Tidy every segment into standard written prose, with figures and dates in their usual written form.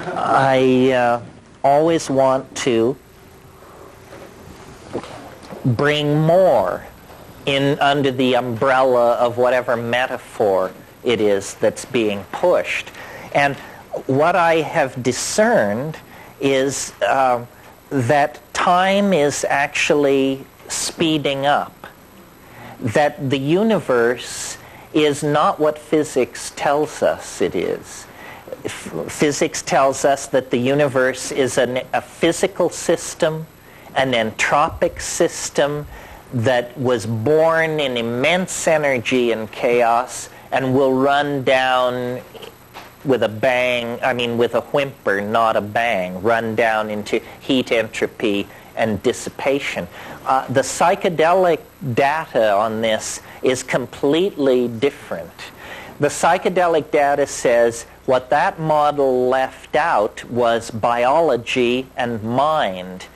I always want to bring more in under the umbrella of whatever metaphor it is that's being pushed. And what I have discerned is that time is actually speeding up, that the universe is not what physics tells us it is. Physics tells us that the universe is a physical system, an entropic system that was born in immense energy and chaos and will run down with a bang, with a whimper, not a bang, run down into heat, entropy, and dissipation. The psychedelic data on this is completely different. The psychedelic data says what that model left out was biology and mind.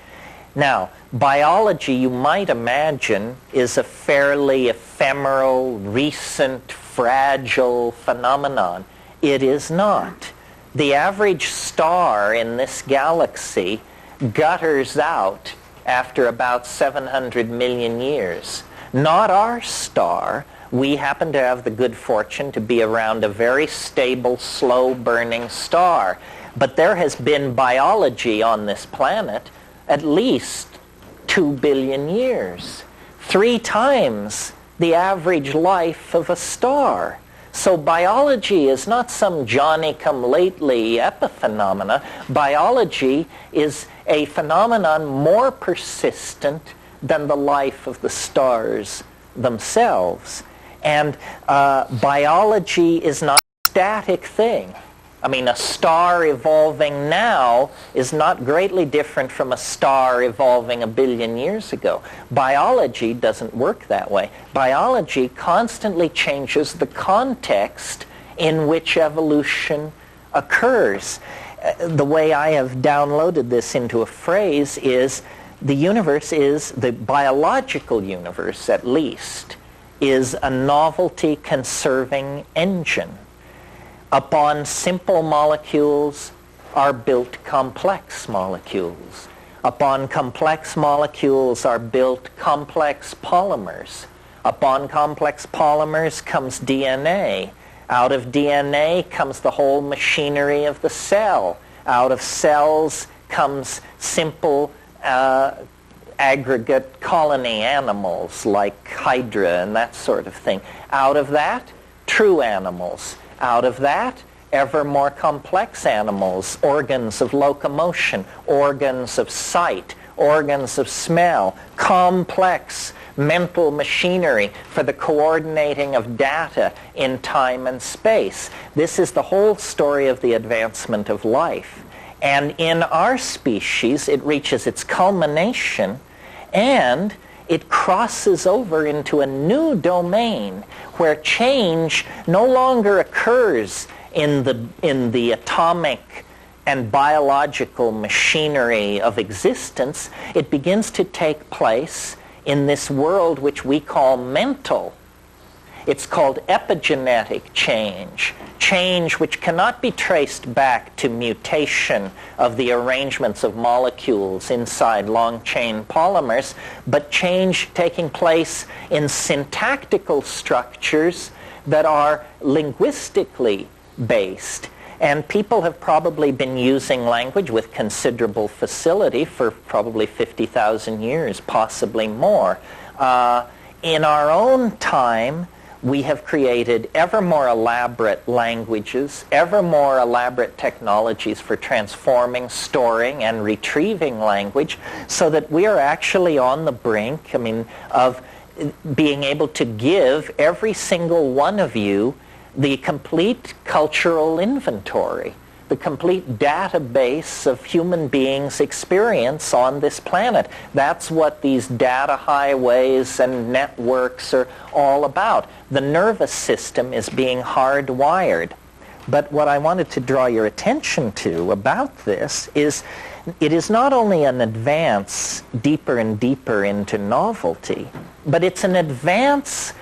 Now, biology, you might imagine, is a fairly ephemeral, recent, fragile phenomenon. It is not. The average star in this galaxy gutters out after about 700 million years. Not our star. We happen to have the good fortune to be around a very stable, slow-burning star. But there has been biology on this planet at least 2 billion years. 3 times the average life of a star. So biology is not some Johnny-come-lately epiphenomena. Biology is a phenomenon more persistent than the life of the stars themselves. And biology is not a static thing. A star evolving now is not greatly different from a star evolving 1 billion years ago. Biology doesn't work that way. Biology constantly changes the context in which evolution occurs. The way I have downloaded this into a phrase is the universe is, the biological universe at least, is a novelty-conserving engine. Upon simple molecules are built complex molecules. Upon complex molecules are built complex polymers. Upon complex polymers comes DNA. Out of DNA comes the whole machinery of the cell. Out of cells comes simple aggregate colony animals like Hydra and that sort of thing. Out of that, true animals. Out of that, ever more complex animals, organs of locomotion, organs of sight, organs of smell, complex mental machinery for the coordinating of data in time and space. This is the whole story of the advancement of life. And in our species, it reaches its culmination and it crosses over into a new domain where change no longer occurs in the atomic and biological machinery of existence. It begins to take place in this world which we call mental. It's called epigenetic change, change which cannot be traced back to mutation of the arrangements of molecules inside long-chain polymers, but change taking place in syntactical structures that are linguistically based. And people have probably been using language with considerable facility for probably 50,000 years, possibly more. In our own time, we have created ever more elaborate languages, ever more elaborate technologies for transforming, storing, and retrieving language, so that we are actually on the brink, of being able to give every single one of you the complete cultural inventory, the complete database of human beings' experience on this planet. That's what these data highways and networks are all about. The nervous system is being hardwired. But what I wanted to draw your attention to about this is it is not only an advance deeper and deeper into novelty, but it's an advance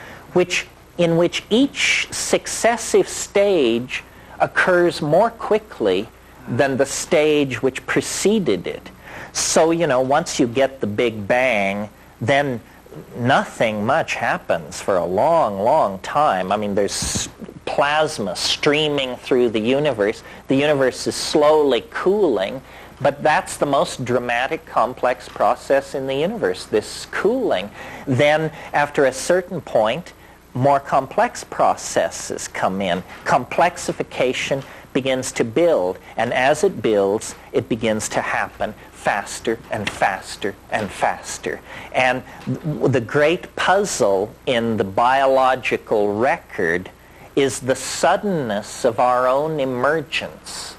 in which each successive stage occurs more quickly than the stage which preceded it. So, once you get the Big Bang, then nothing much happens for a long, long time. I mean, there's plasma streaming through the universe. The universe is slowly cooling, but that's the most dramatic, complex process in the universe, this cooling. Then, after a certain point, more complex processes come in. Complexification begins to build, and as it builds, it begins to happen faster and faster and faster. And the great puzzle in the biological record is the suddenness of our own emergence,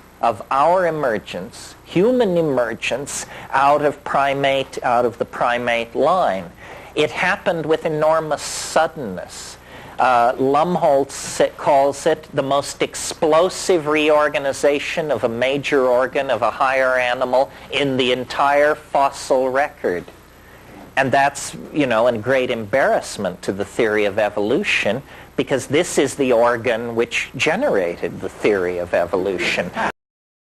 human emergence out of the primate line. It happened with enormous suddenness. Lumholtz calls it the most explosive reorganization of a major organ of a higher animal in the entire fossil record. And that's, a great embarrassment to the theory of evolution, because this is the organ which generated the theory of evolution. We're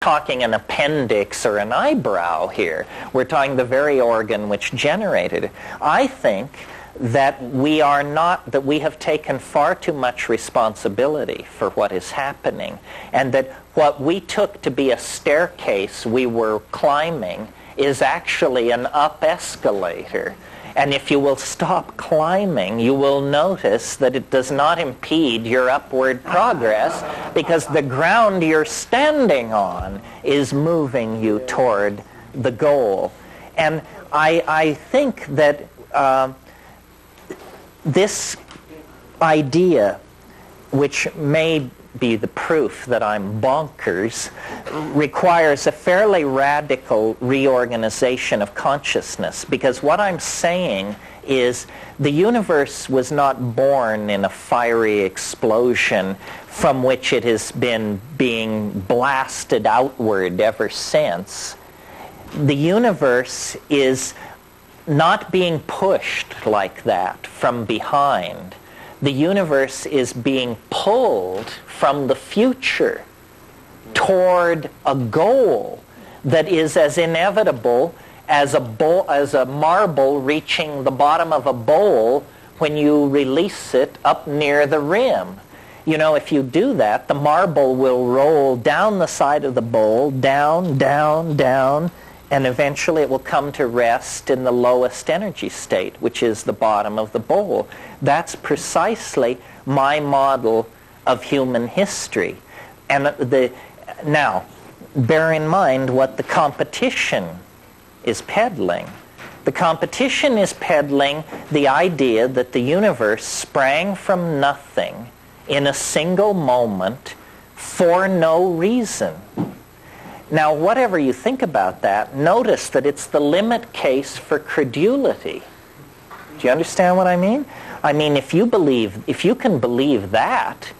talking an appendix or an eyebrow here. We're talking the very organ which generated it. I think that we have taken far too much responsibility for what is happening, and that what we took to be a staircase we were climbing is actually an up escalator. And if you will stop climbing, you will notice that it does not impede your upward progress, because the ground you're standing on is moving you toward the goal. And I think that this idea, which may be the proof that I'm bonkers, requires a fairly radical reorganization of consciousness, because what I'm saying is the universe was not born in a fiery explosion from which it has been being blasted outward ever since. The universe is not being pushed like that from behind. The universe is being pulled from the future toward a goal that is as inevitable as a marble reaching the bottom of a bowl when you release it up near the rim. If you do that, the marble will roll down the side of the bowl, down, down, down, and eventually it will come to rest in the lowest energy state, which is the bottom of the bowl. That's precisely my model of human history. And now, bear in mind what the competition is peddling. The competition is peddling the idea that the universe sprang from nothing in a single moment for no reason. Now, whatever you think about that, notice that it's the limit case for credulity. Do you understand what I mean? I mean, if you can believe that,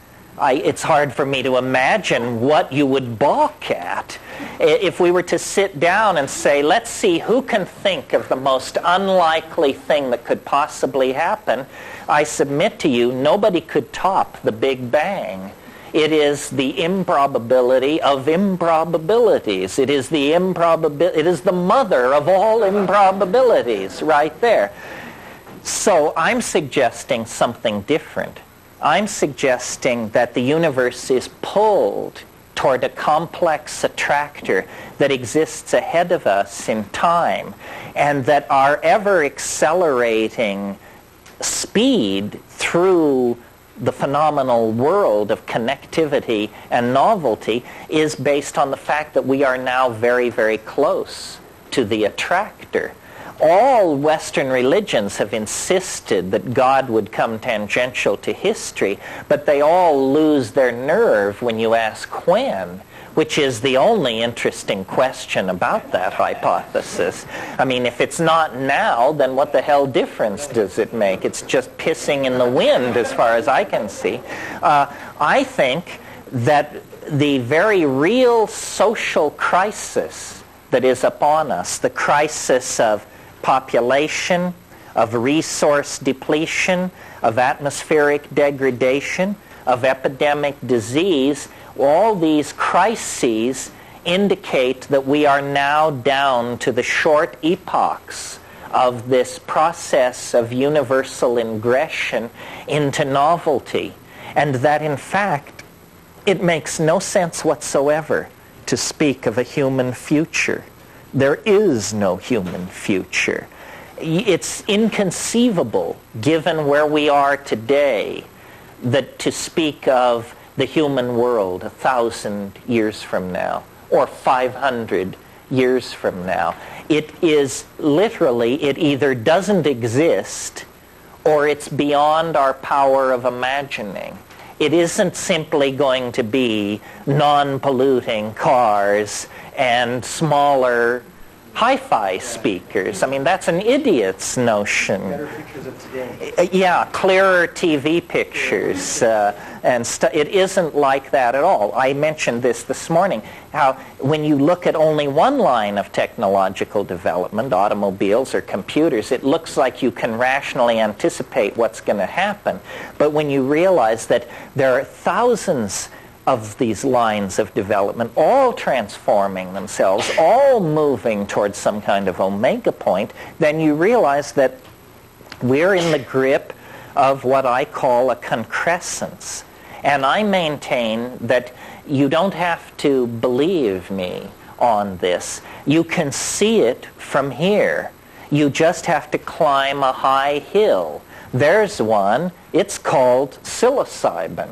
it's hard for me to imagine what you would balk at. If we were to sit down and say, let's see who can think of the most unlikely thing that could possibly happen, I submit to you, nobody could top the Big Bang. It is the improbability of improbabilities. It is the mother of all improbabilities right there. So I'm suggesting something different. I'm suggesting that the universe is pulled toward a complex attractor that exists ahead of us in time, and that our ever-accelerating speed through the phenomenal world of connectivity and novelty is based on the fact that we are now very, very close to the attractor. All Western religions have insisted that God would come tangential to history, but they all lose their nerve when you ask when, which is the only interesting question about that hypothesis. I mean, if it's not now, then what the hell difference does it make? It's just pissing in the wind as far as I can see. I think that the very real social crisis that is upon us, the crisis of population, of resource depletion, of atmospheric degradation, of epidemic disease, all these crises indicate that we are now down to the short epochs of this process of universal ingression into novelty, and that in fact it makes no sense whatsoever to speak of a human future. There is no human future. It's inconceivable, given where we are today, that to speak of the human world 1,000 years from now or 500 years from now. It is literally, it either doesn't exist or it's beyond our power of imagining. It isn't simply going to be non-polluting cars and smaller hi-fi speakers. I mean, that's an idiot's notion. Better pictures of today. Yeah, clearer TV pictures and stuff. It isn't like that at all. I mentioned this morning, how when you look at only one line of technological development, automobiles or computers, it looks like you can rationally anticipate what's going to happen. But when you realize that there are thousands of these lines of development, all transforming themselves, all moving towards some kind of omega point, then you realize that we're in the grip of what I call a concrescence. And I maintain that you don't have to believe me on this. You can see it from here. You just have to climb a high hill. There's one, it's called psilocybin.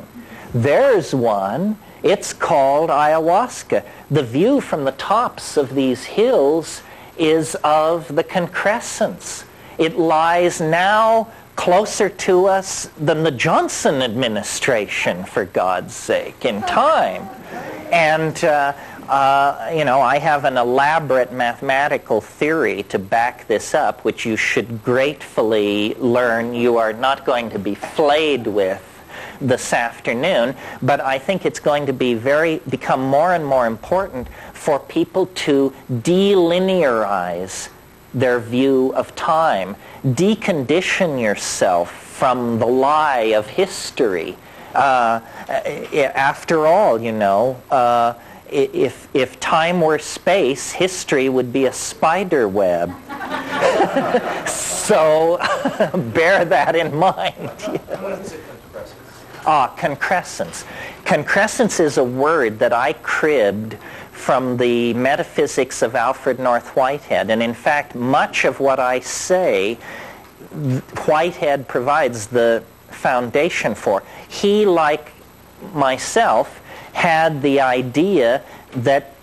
There's one, it's called ayahuasca. The view from the tops of these hills is of the concrescence. It lies now closer to us than the Johnson administration, for God's sake, in time. And, I have an elaborate mathematical theory to back this up, which you should gratefully learn you are not going to be flayed with this afternoon, but I think it's going to become more and more important for people to delinearize their view of time, decondition yourself from the lie of history. After all, if time were space, history would be a spider web. So bear that in mind. Concrescence. Concrescence is a word that I cribbed from the metaphysics of Alfred North Whitehead. And in fact, much of what I say, Whitehead provides the foundation for. He, like myself, had the idea that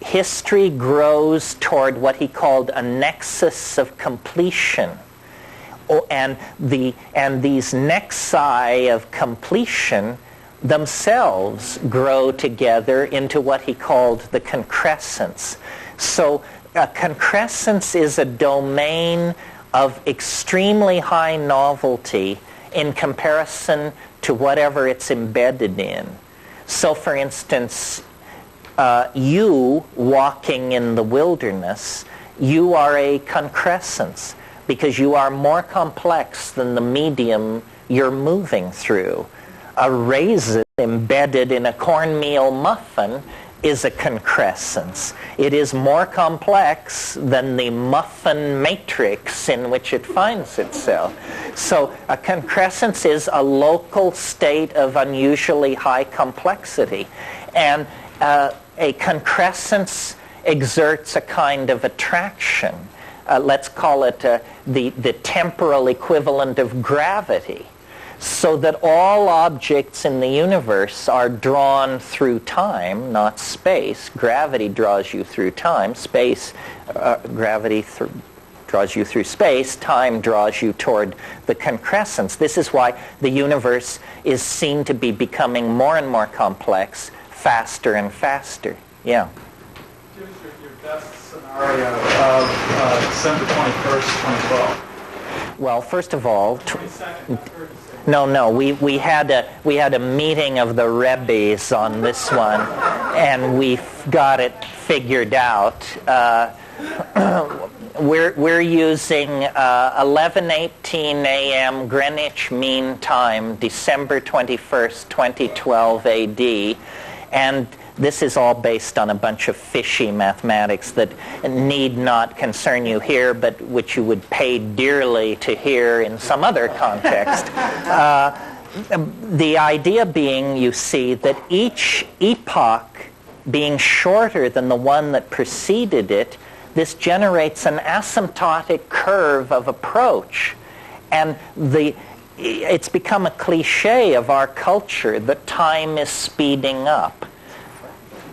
history grows toward what he called a nexus of completion. And these nexi of completion themselves grow together into what he called the concrescence. So a concrescence is a domain of extremely high novelty in comparison to whatever it's embedded in. So for instance, you walking in the wilderness, you are a concrescence, because you are more complex than the medium you're moving through. A raisin embedded in a cornmeal muffin is a concrescence. It is more complex than the muffin matrix in which it finds itself. So a concrescence is a local state of unusually high complexity. And a concrescence exerts a kind of attraction. Let's call it the temporal equivalent of gravity, so that all objects in the universe are drawn through time, not space. Gravity draws you through time. Gravity draws you through space. Time draws you toward the concrescence. This is why the universe is seen to be becoming more and more complex, faster and faster. Yeah. Give us your best scenario of December 21st, 2012. Well, first of all, 22nd, 36th. No. We had a meeting of the Rebbes on this one, and we got it figured out. We're using 11:18 a.m. Greenwich Mean Time, December 21st, 2012 A.D., and this is all based on a bunch of fishy mathematics that need not concern you here, but which you would pay dearly to hear in some other context. The idea being, you see, that each epoch being shorter than the one that preceded it, this generates an asymptotic curve of approach. And it's become a cliche of our culture that time is speeding up.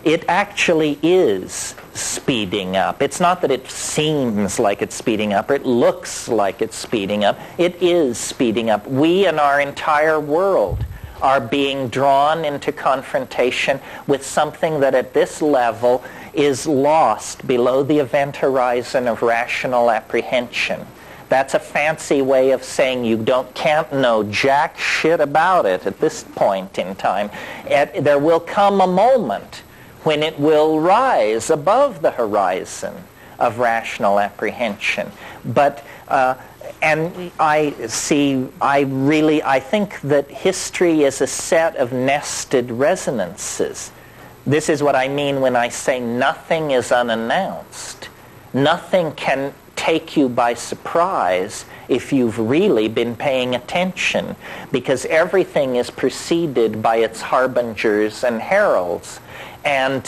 It actually is speeding up. It's not that it seems like it's speeding up, or it looks like it's speeding up. It is speeding up. We and our entire world are being drawn into confrontation with something that at this level is lost below the event horizon of rational apprehension. That's a fancy way of saying you can't know jack shit about it at this point in time. There will come a moment when it will rise above the horizon of rational apprehension. But and I think that history is a set of nested resonances. This is what I mean when I say nothing is unannounced. Nothing can take you by surprise if you've really been paying attention, because everything is preceded by its harbingers and heralds. And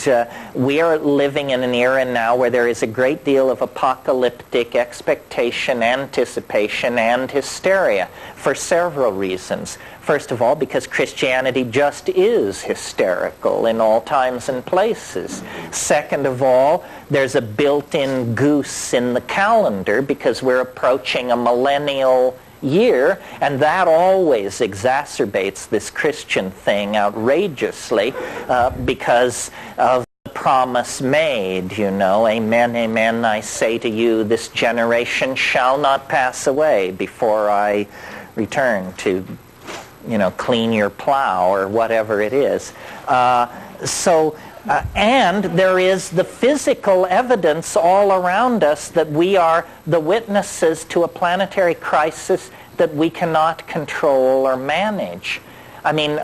we are living in an era now where there is a great deal of apocalyptic expectation, anticipation, and hysteria for several reasons. First of all, because Christianity just is hysterical in all times and places. Second of all, there's a built-in goose in the calendar because we're approaching a millennial year, and that always exacerbates this Christian thing outrageously because of the promise made, amen, amen, I say to you, this generation shall not pass away before I return to, clean your plow or whatever it is. And there is the physical evidence all around us that we are the witnesses to a planetary crisis that we cannot control or manage. I mean,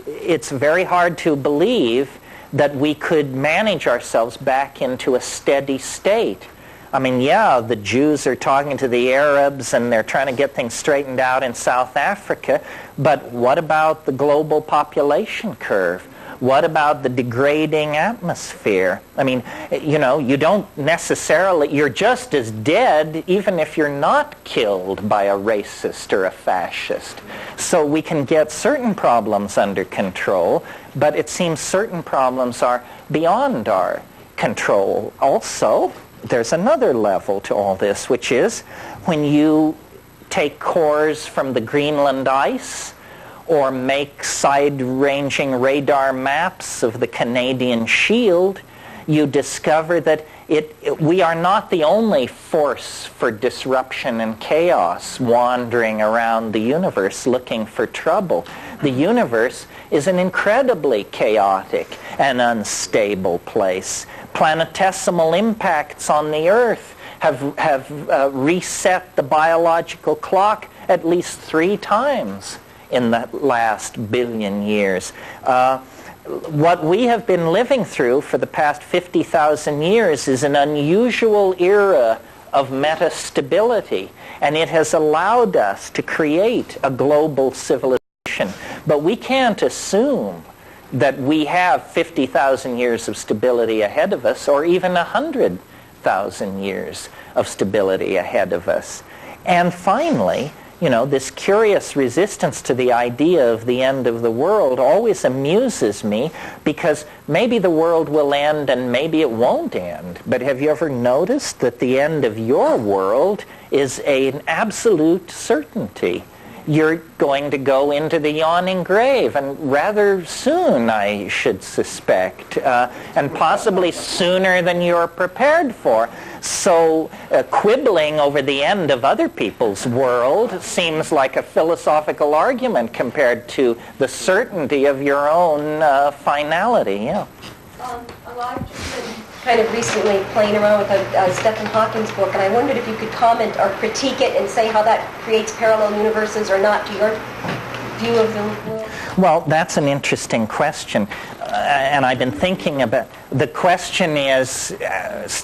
it's very hard to believe that we could manage ourselves back into a steady state. I mean, yeah, the Jews are talking to the Arabs and they're trying to get things straightened out in South Africa, but what about the global population curve? What about the degrading atmosphere? I mean, you don't necessarily, you're just as dead even if you're not killed by a racist or a fascist. So we can get certain problems under control, but it seems certain problems are beyond our control. Also, there's another level to all this, which is when you take cores from the Greenland ice, or make side-ranging radar maps of the Canadian Shield, you discover that we are not the only force for disruption and chaos wandering around the universe looking for trouble. The universe is an incredibly chaotic and unstable place. Planetesimal impacts on the Earth have reset the biological clock at least 3 times in the last billion years. What we have been living through for the past 50,000 years is an unusual era of metastability, and it has allowed us to create a global civilization. But we can't assume that we have 50,000 years of stability ahead of us, or even 100,000 years of stability ahead of us. And finally, this curious resistance to the idea of the end of the world always amuses me, because maybe the world will end and maybe it won't end. But have you ever noticed that the end of your world is an absolute certainty? You're going to go into the yawning grave, and rather soon, I should suspect, and possibly sooner than you're prepared for. So quibbling over the end of other people's world seems like a philosophical argument compared to the certainty of your own finality. Yeah. I've just been kind of recently playing around with Stephen Hawking's book, and I wondered if you could comment or critique it and say how that creates parallel universes or not to your view of the world. Well, that's an interesting question, and I've been thinking about. The question is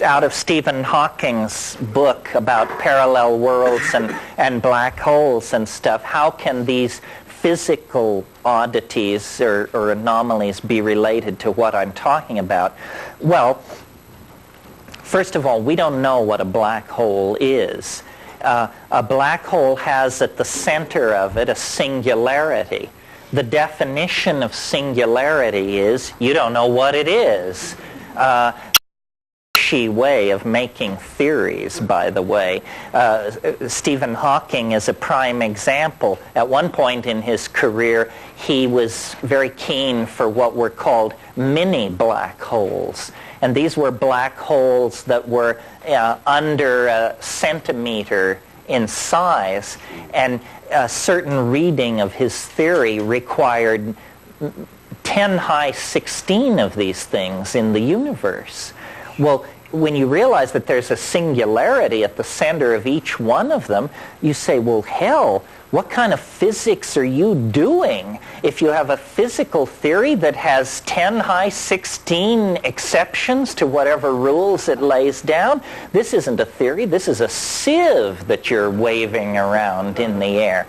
out of Stephen Hawking's book about parallel worlds and black holes and stuff. How can these physical oddities or anomalies be related to what I'm talking about? Well, first of all, we don't know what a black hole is. A black hole has at the center of it a singularity. The definition of singularity is you don't know what it is. Way of making theories, by the way. Stephen Hawking is a prime example. At one point in his career, he was very keen for what were called mini black holes. And these were black holes that were under a centimeter in size, and a certain reading of his theory required 10 high 16 of these things in the universe. Well, when you realize that there's a singularity at the center of each one of them, you say, well, hell, what kind of physics are you doing if you have a physical theory that has 10 high 16 exceptions to whatever rules it lays down? This isn't a theory. This is a sieve that you're waving around in the air.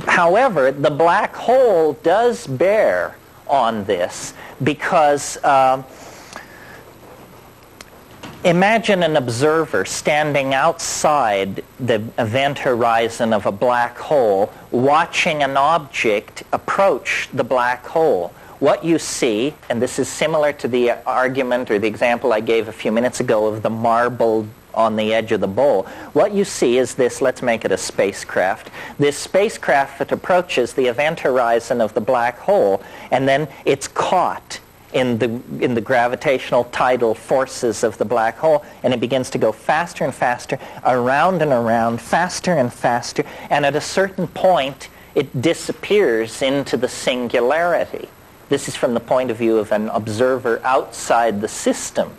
However, the black hole does bear on this because imagine an observer standing outside the event horizon of a black hole, watching an object approach the black hole. What you see, and this is similar to the argument or the example I gave a few minutes ago of the marble on the edge of the bowl. What you see is this, let's make it a spacecraft. This spacecraft that approaches the event horizon of the black hole, and then it's caught in the gravitational tidal forces of the black hole, and it begins to go faster and faster, around and around, faster and faster, and at a certain point it disappears into the singularity. This is from the point of view of an observer outside the system.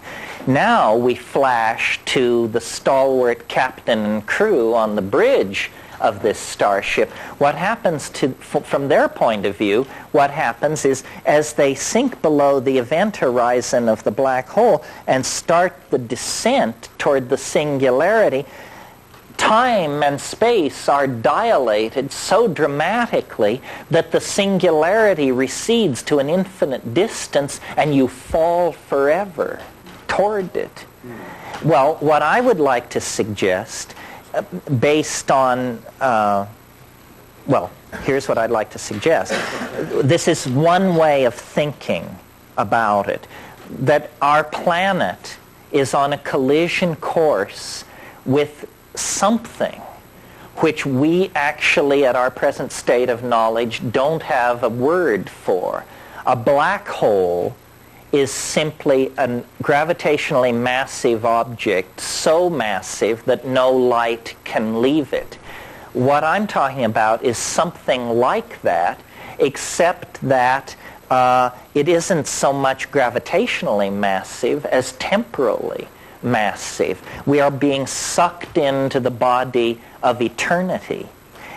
Now we flash to the stalwart captain and crew on the bridge of this starship. What happens from their point of view, what happens is as they sink below the event horizon of the black hole and start the descent toward the singularity, time and space are dilated so dramatically that the singularity recedes to an infinite distance and you fall forever toward it. Well, what I would like to suggest, based on, well, here's what I'd like to suggest. This is one way of thinking about it, that our planet is on a collision course with something which we actually, at our present state of knowledge, don't have a word for. A black hole is simply a gravitationally massive object, so massive that no light can leave it. What I'm talking about is something like that, except that it isn't so much gravitationally massive as temporally massive. We are being sucked into the body of eternity.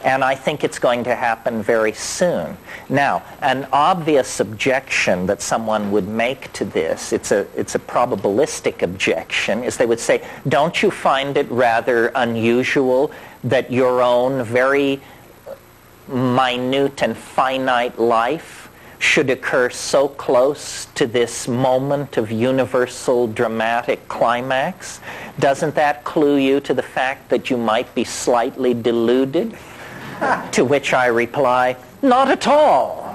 And I think it's going to happen very soon. Now, an obvious objection that someone would make to this, it's a probabilistic objection, is they would say, don't you find it rather unusual that your own very minute and finite life should occur so close to this moment of universal dramatic climax? Doesn't that clue you to the fact that you might be slightly deluded? To which I reply, not at all.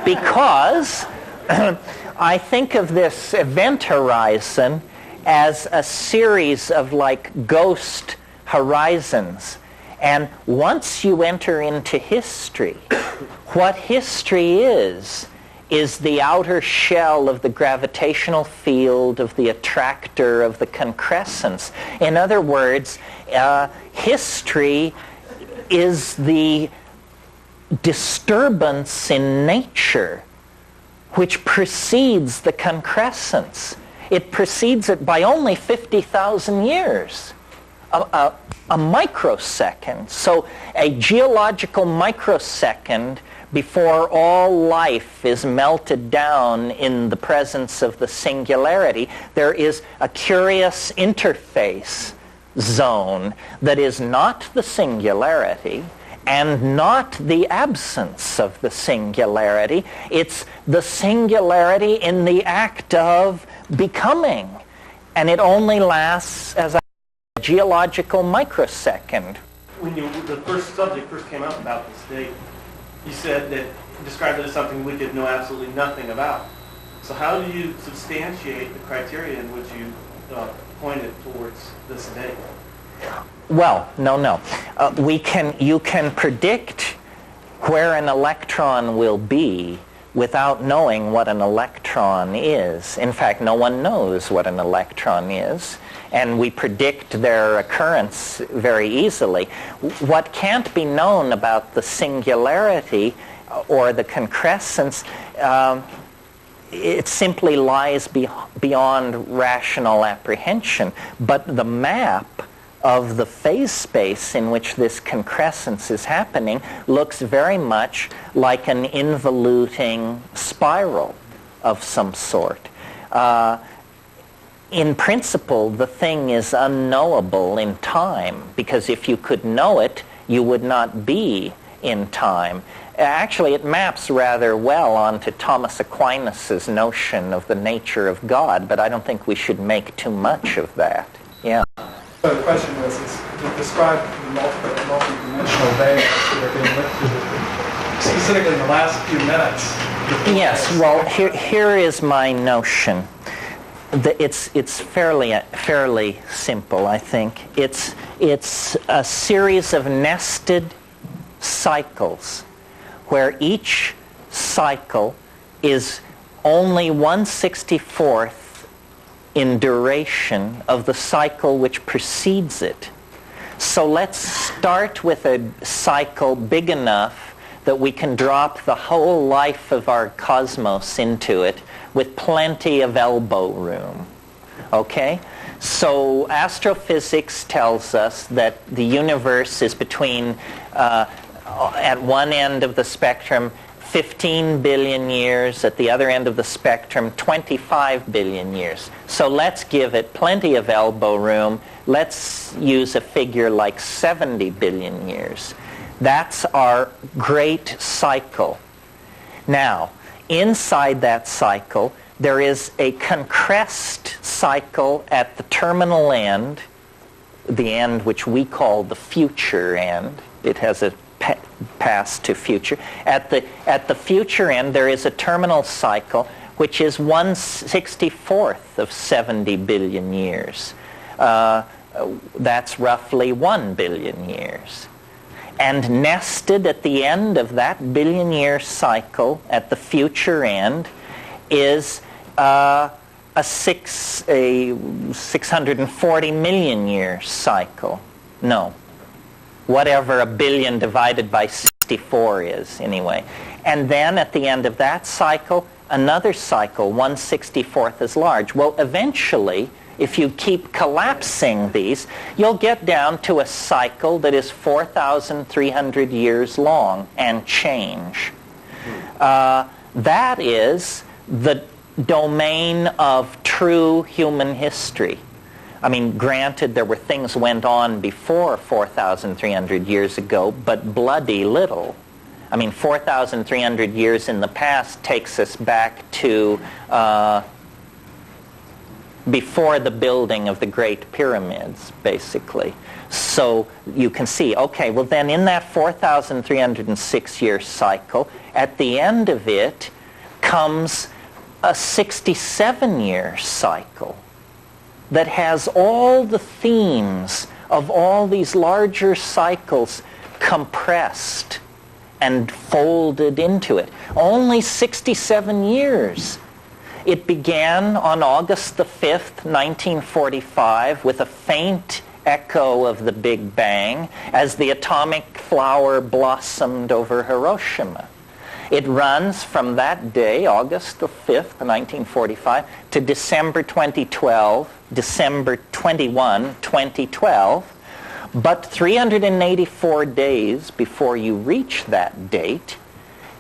Because I think of this event horizon as a series of like ghost horizons. And once you enter into history, what history is the outer shell of the gravitational field of the attractor of the concrescence. In other words, history is the disturbance in nature which precedes the concrescence. It precedes it by only 50,000 years, a microsecond. So a geological microsecond before all life is melted down in the presence of the singularity, there is a curious interface zone that is not the singularity and not the absence of the singularity. It's the singularity in the act of becoming. And it only lasts as a geological microsecond. When the first subject first came up about this date, you said that you described it as something we could know absolutely nothing about. So how do you substantiate the criteria in which you pointed towards this date? Well, no. You can predict where an electron will be without knowing what an electron is. In fact, no one knows what an electron is, and we predict their occurrence very easily. What can't be known about the singularity or the concrescence, it simply lies beyond rational apprehension. But the map of the phase space in which this concrescence is happening looks very much like an involuting spiral of some sort. In principle, the thing is unknowable in time, because if you could know it, you would not be in time. Actually, it maps rather well onto Thomas Aquinas' notion of the nature of God, but I don't think we should make too much of that. Yeah. So the question was, to describe the multi-dimensional layers that are being lifted, specifically in the last few minutes. Yes, well, here is my notion. It's fairly simple, I think. It's a series of nested cycles where each cycle is only 1/64th in duration of the cycle which precedes it. So let's start with a cycle big enough that we can drop the whole life of our cosmos into it with plenty of elbow room. Okay? So astrophysics tells us that the universe is between, at one end of the spectrum, 15 billion years, at the other end of the spectrum, 25 billion years. So let's give it plenty of elbow room. Let's use a figure like 70 billion years. That's our great cycle. Now, inside that cycle, there is a concressed cycle at the terminal end, the end which we call the future end. It has a past to future. At the future end, there is a terminal cycle which is 1/64th of 70 billion years. That's roughly 1 billion years. And nested at the end of that billion-year cycle at the future end is a 640 million year cycle. No. Whatever a billion divided by 64 is, anyway. And then at the end of that cycle, another cycle, 1/64th as large. Well, eventually, if you keep collapsing these, you'll get down to a cycle that is 4,300 years long and change. That is the domain of true human history. I mean, granted, there were things went on before 4,300 years ago, but bloody little. I mean, 4,300 years in the past takes us back to before the building of the Great Pyramids, basically. So you can see, okay, well then in that 4,306-year cycle, at the end of it comes a 67-year cycle that has all the themes of all these larger cycles compressed and folded into it. Only 67 years. It began on August the 5th, 1945, with a faint echo of the Big Bang as the atomic flower blossomed over Hiroshima. It runs from that day, August the 5th, 1945, to December 2012, December 21, 2012. But 384 days before you reach that date,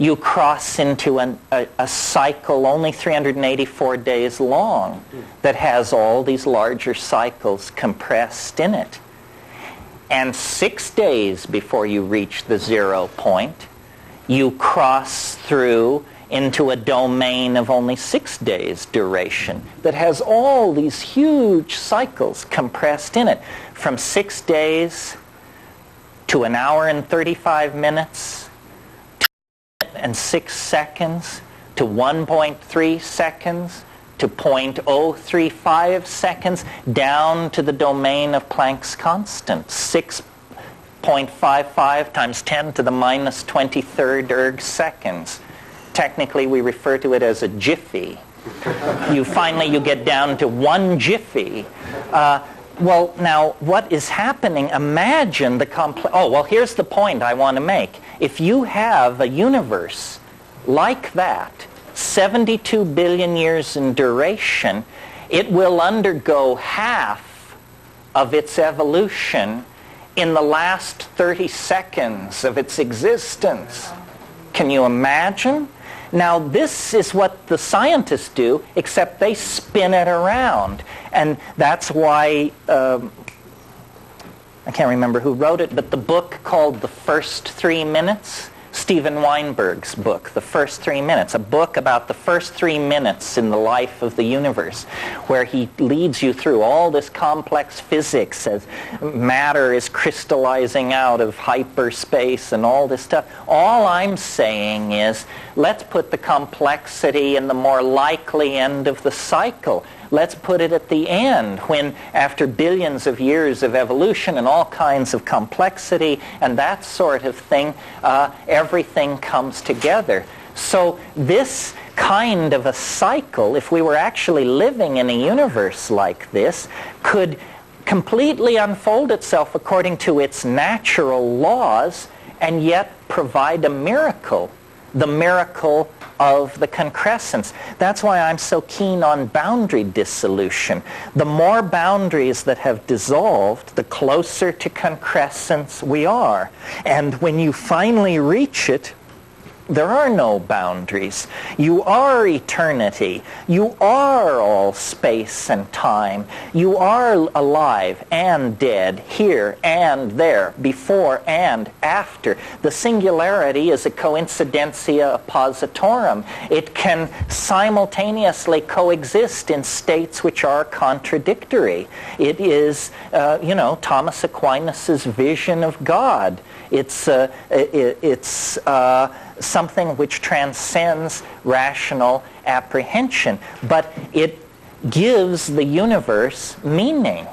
you cross into a cycle only 384 days long that has all these larger cycles compressed in it. And 6 days before you reach the 0 point, you cross through into a domain of only 6 days duration that has all these huge cycles compressed in it. From 6 days to 1 hour and 35 minutes, to 1 minute and 6 seconds, to 1.3 seconds, to 0.035 seconds, down to the domain of Planck's constant, 6.55 times 10 to the minus 23rd erg seconds. Technically, we refer to it as a jiffy. Finally, you get down to 1 jiffy. Well, now, what is happening? Imagine the here's the point I want to make. If you have a universe like that, 72 billion years in duration, it will undergo half of its evolution in the last 30 seconds of its existence. Can you imagine? Now, this is what the scientists do, except they spin it around. And that's why, I can't remember who wrote it, but the book called The First 3 Minutes, Steven Weinberg's book, The First 3 Minutes, a book about the first 3 minutes in the life of the universe, where he leads you through all this complex physics as matter is crystallizing out of hyperspace and all this stuff. All I'm saying is, let's put the complexity in the more likely end of the cycle. Let's put it at the end, when after billions of years of evolution and all kinds of complexity and that sort of thing, everything comes together. So this kind of a cycle, if we were actually living in a universe like this, could completely unfold itself according to its natural laws and yet provide a miracle, the miracle of the concrescence. That's why I'm so keen on boundary dissolution. The more boundaries that have dissolved, the closer to concrescence we are. And when you finally reach it, there are no boundaries. You are eternity. You are all space and time. You are alive and dead, here and there, before and after. The singularity is a coincidentia oppositorum. It can simultaneously coexist in states which are contradictory. It is, Thomas Aquinas' vision of God. It's something which transcends rational apprehension. But it gives the universe meaning,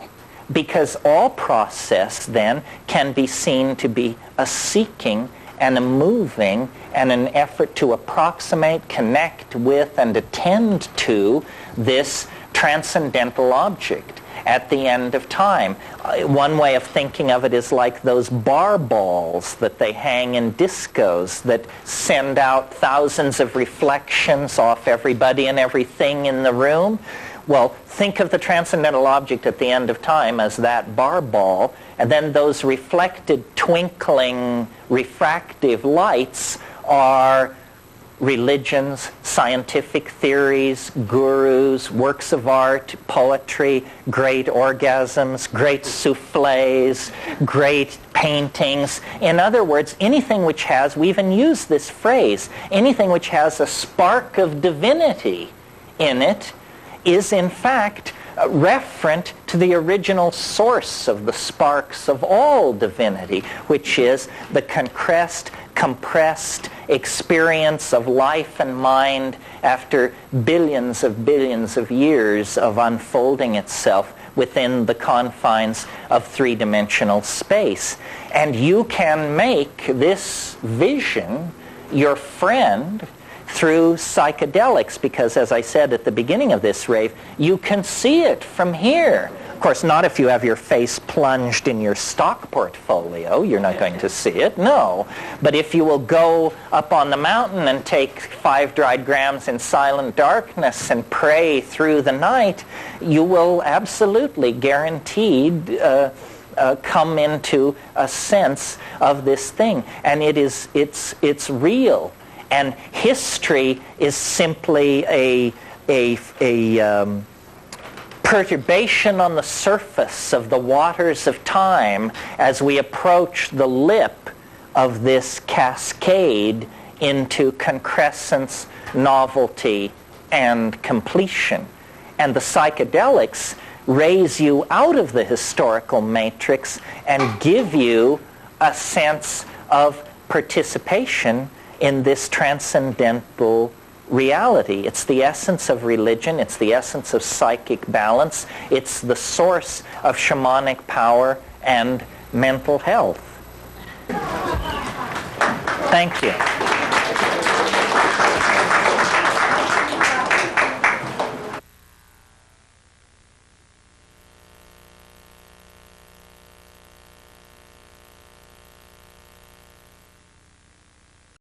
because all process then can be seen to be a seeking and a moving and an effort to approximate, connect with, and attend to this transcendental object at the end of time. One way of thinking of it is like those bar balls that they hang in discos that send out thousands of reflections off everybody and everything in the room. Well, think of the transcendental object at the end of time as that bar ball, and then those reflected, twinkling, refractive lights are religions, scientific theories, gurus, works of art, poetry, great orgasms, great souffles, great paintings. In other words, anything which has, we even use this phrase, anything which has a spark of divinity in it is in fact referent to the original source of the sparks of all divinity, which is the compressed experience of life and mind after billions of years of unfolding itself within the confines of three-dimensional space. And you can make this vision your friend through psychedelics, because as I said at the beginning of this rave, you can see it from here. Of course, not if you have your face plunged in your stock portfolio. You're not going to see it, no. But if you will go up on the mountain and take 5 dried grams in silent darkness and pray through the night, you will absolutely guaranteed come into a sense of this thing. And it's real. And history is simply a perturbation on the surface of the waters of time as we approach the lip of this cascade into concrescence, novelty, and completion. And the psychedelics raise you out of the historical matrix and give you a sense of participation in this transcendental reality. It's the essence of religion. It's the essence of psychic balance. It's the source of shamanic power and mental health. Thank you.